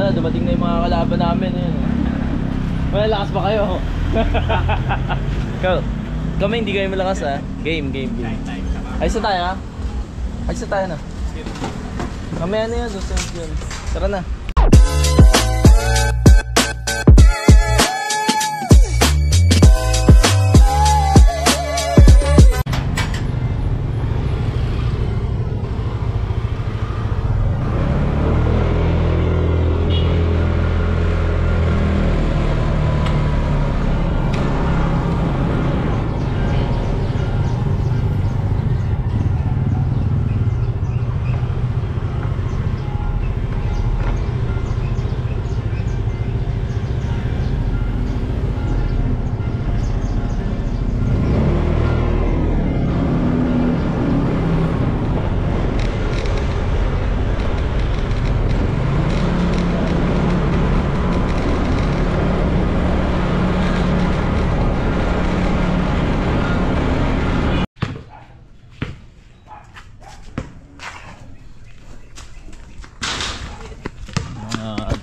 Ano, dumating na yung mga kalaban namin. Yun. Malakas ba kayo? Kami hindi kayo malakas ha. Game. Ayos na tayo ha? Ayos na tayo na. Mamaya na yun, susunod yun. Tara na.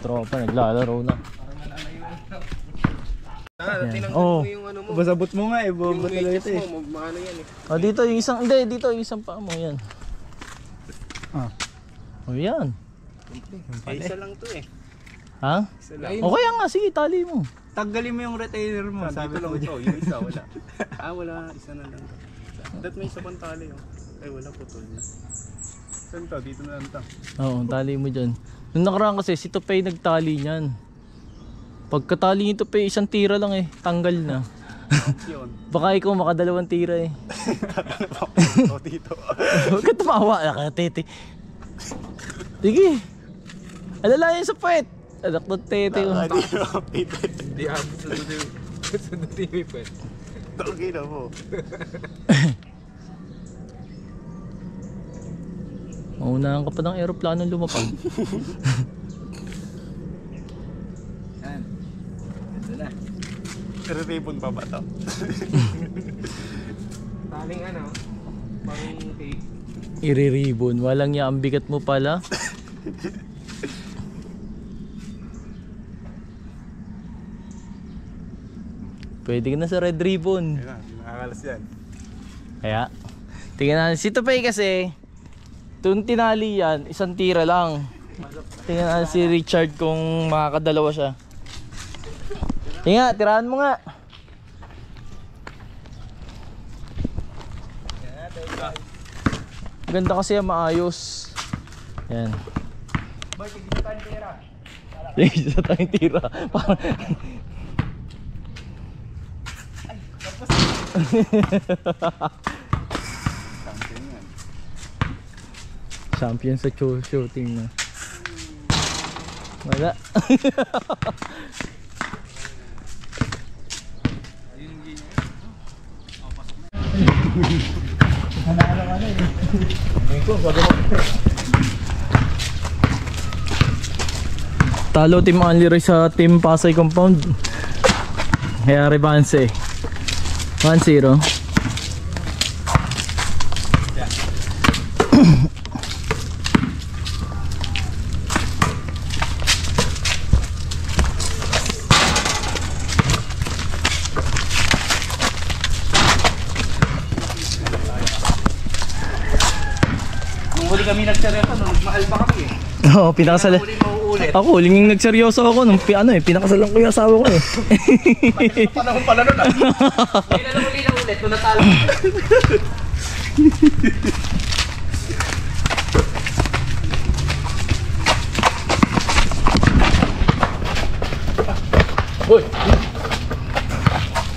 Tropa, naglalaro na. Oh, basabot mo nga eh, bomba talaga ito eh. Oh, dito yung isang, hindi, dito yung isang paa mo, yan. Oh, yan. Isa lang to eh. Ha? Okay nga, sige, tali mo. Tanggalin mo yung retainer mo, sabi ko ito, yung isa wala. Wala, isa na lang. Dapat may isa pang tali oh. Ay wala, putol na. Saan to? Dito na lang to. Oo, tali mo dyan. Nung nakaraan kasi, si Tupay nagtali niyan. Pagkatali ni Tupay, isang tira lang eh. Tanggal na. Baka ikaw makadalawang tira eh. Dito. Huwag ka tumawa. Tete. Sige. Alalayan sa puwet. Anak ng tete. Hindi abot sa sunod yung puwet. Tawagin na mo. Maunahan ka pa ng aeroplano lumapag. Yan. Ito na. Pero ribbon pa ba ito? Taling ano? Pang cake. Iriribon. Walang niya. Ang bigat mo pala. Pwede ka na sa red ribbon. Ayun na. Nakakalas yan. Kaya. Tingnan natin. Si Tupay kasi. Kung tinali yan, isang tira lang. Tingnan natin si Richard kung makakadalawa siya. Tingnan, tirahan mo nga. Ganda kasi yan, maayos. Yan. Boy, tigisa tayong tira. Tigisa tayong tira. Champion sa shooting na. Wala. Talo Team Only Roy sa Team Pasay Compound. Kaya revanse 1-0. Huli kami nagseryoso, nagmahal pa kami eh. Oo, pinakasal. Ako, huling yung nagseryoso ako nung pinakasalan ko yung asawa ko eh. Panahon pala nun ah. Hindi na huli na ulit, nung natalo. Uy!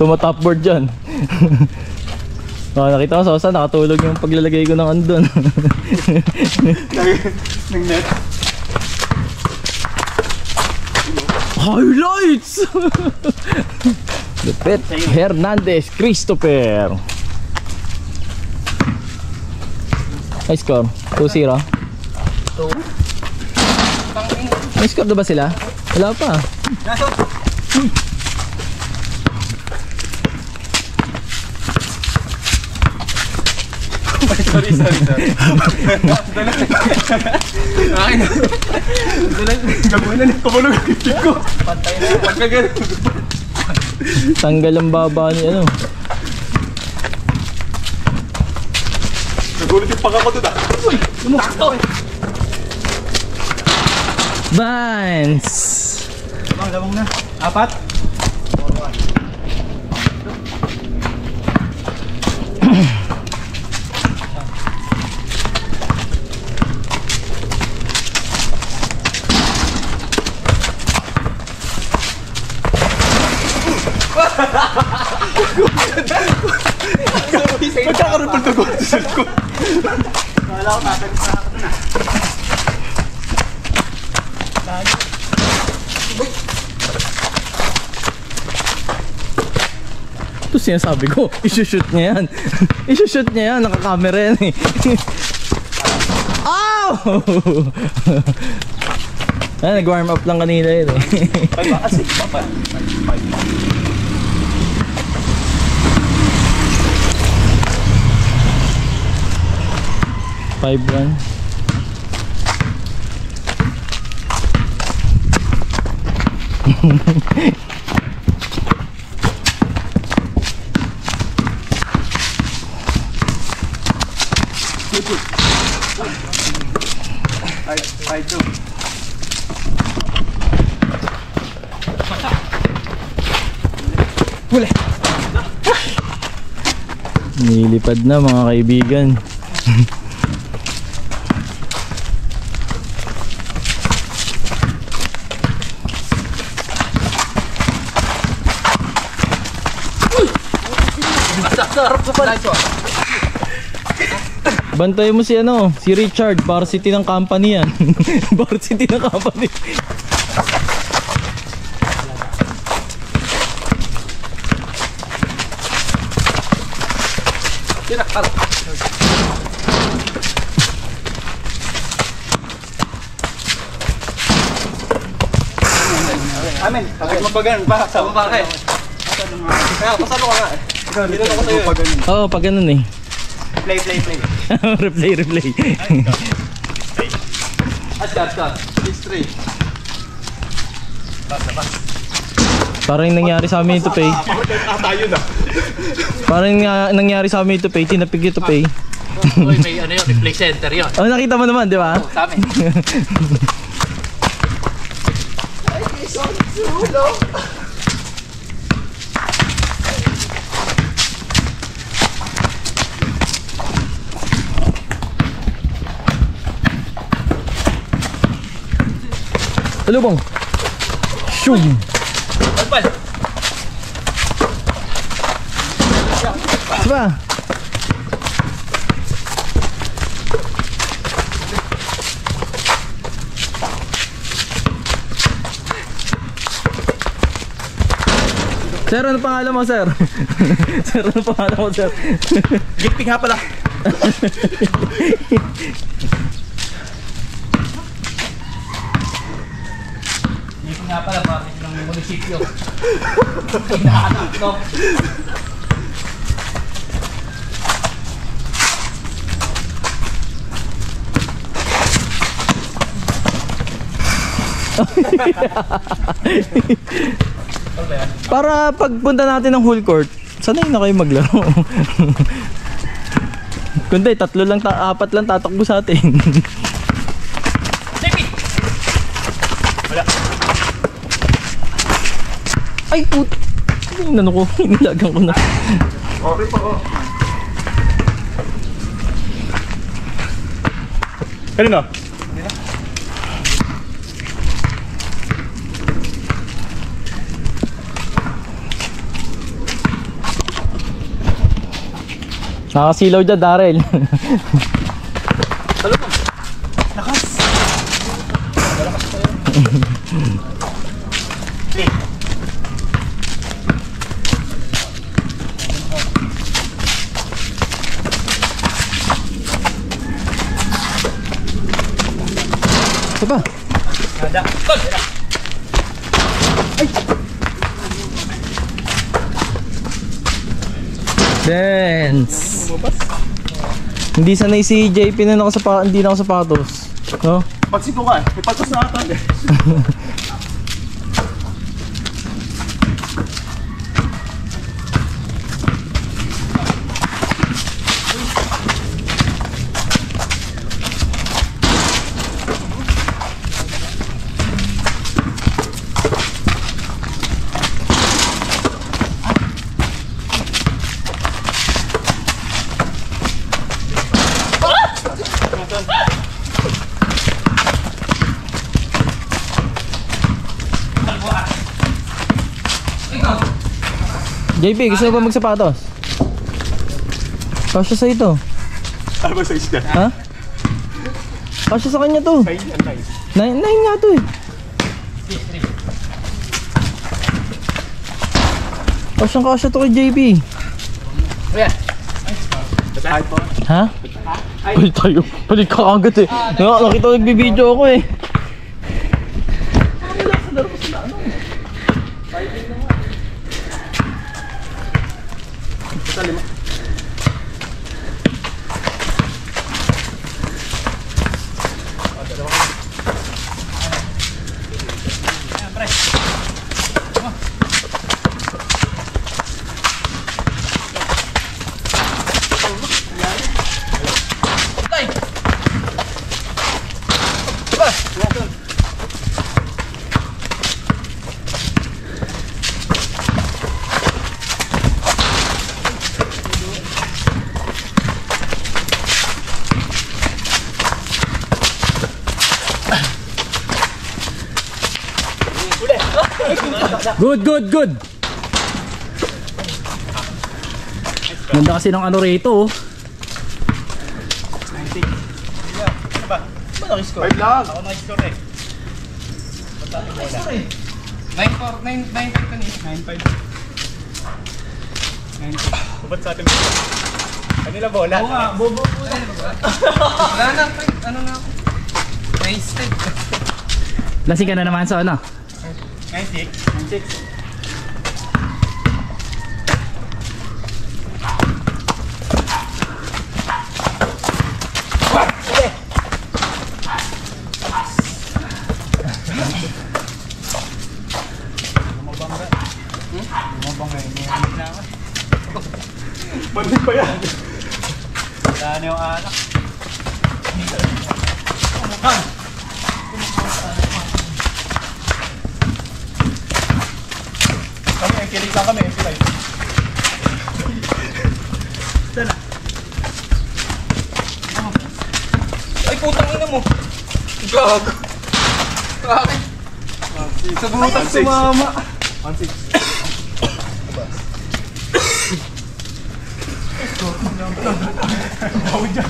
Tumatopboard dyan. Nakita ko sa osa, nakatulog yung paglalagay ko ng andon. Ng net. Highlights! Lupit Hernandez Christopher. High score 2-0. May score na ba sila? Wala pa. Sorry. Akin na. Gabunan na kumulog ang bibig ko. Pantay na. Pagkagal. Tanggal ang baba ni ano. Nagulit yung pangako doon ah. Uy! Lumakto! Vance! Lamang na. 4. Magkakarapal na ko sa ko. Wala ko tatalis na ako na. Ito sinasabi ko, isushoot niya yan. Isushoot niya yan, nakakamera yan eh. Ow! Nag-warm up lang kanina yun eh. Kasi, papa. 5-1. I do. Huli! Nilipad na mga kaibigan. Bantayan mo si ano, si Richard, varsity ng company yan. Varsity ng company. Amen. Tapos mapagan pa sa baba kay. Kaya pasalo ka nga. Dito ako sa'yo. Oo, pag ganun eh. Play. Replay. At. History. Parang yung nangyari sa amin ito, Pay. Tayo na. Parang nangyari sa amin ito, Pay. Tinapig ito, Pay. Uy, may ano yun, replay center yun. Oh, nakita mo naman, di ba? Sa amin. Talubong. Shoom. Alpal! Diba? Sir, ano pangalan mo, sir? Sir, ano pangalan mo, sir? Giping nga pala. Hindi ko nga pala bakit ng munisipyo. Hinahanap, no? Para pagpunta natin ng whole court, sanay na kayo maglaro. Kundi, 4 lang, 4 lang tatakbo sa atin. Wala. Ay, put... Ano ko, inilagan ko na. Okay pa oh. Kanino? Nakasilaw dyan, Darrell. Lakas. Malakas pa yun. Ito ba? Nada. Dance! Hindi sanay si JP na hindi nakasapatos. No? Pansin ko ka eh. May patos na ata eh. JP, gusto mo ba magsapatos? Kasya sa ito. Ano ba size niya? Ha? Kasya sa kanya to. 9 yan, 9 9. nga to eh. Kasya to kay JP. Kahit po. Ha? Balik tayo. Balik ka agad eh. Nakita ko nagbibideo ako eh. Sa lima. Good. Ganda kasi ng ano rito oh. 5 lang. Ako nag-score eh. 9-4, 9-5 kanina. 9-5. Ba't sa atin? Kanila bola. Oo nga, bobo po na. Wala na, ano na ako. Wasted. Lasing ka na naman sa ano? 96. Bandit pa yan. Wala na yung anak. Kami, kilig lang kami. Sila. Sana. Ay putang ina mo. Gago. Bakit? Sa butas sumama. 1-6. Bawid dyan.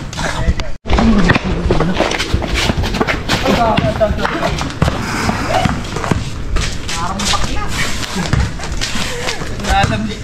Nalamli.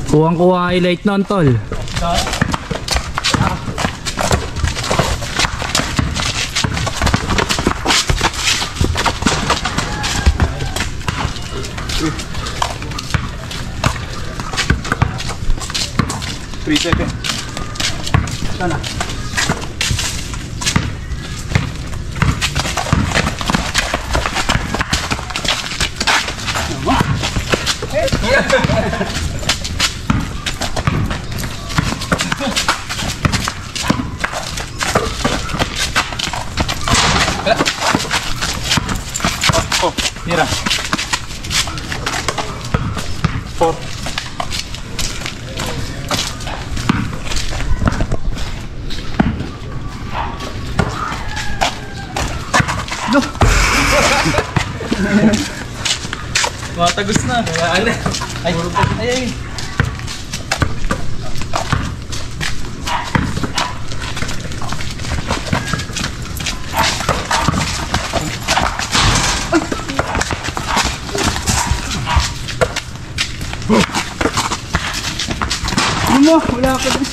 Kuwang-kuha highlight nun tol. Three seconds. Sana. Oh, mira. 4. No. Matagos na. Ay, ay, ay. Ano mo? Wala ka din.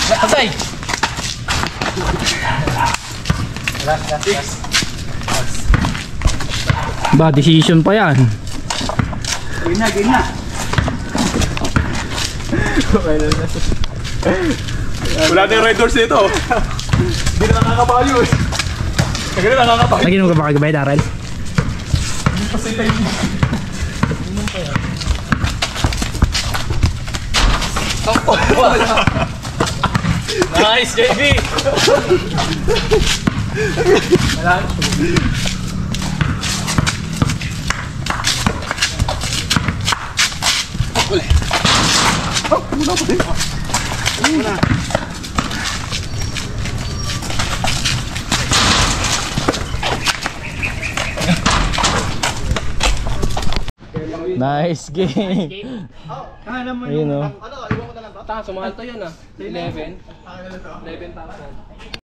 Patay! Ba, decision pa yan. Game na, game na. Okay lang na. Wala na yung red doors dito. Hindi na nakakabayo eh. Kaya na nakakapag. Naginom ka ba kagabay, Darrell? Nice, JB! Nice game! Ayun o. Sumahal to yun 11,000.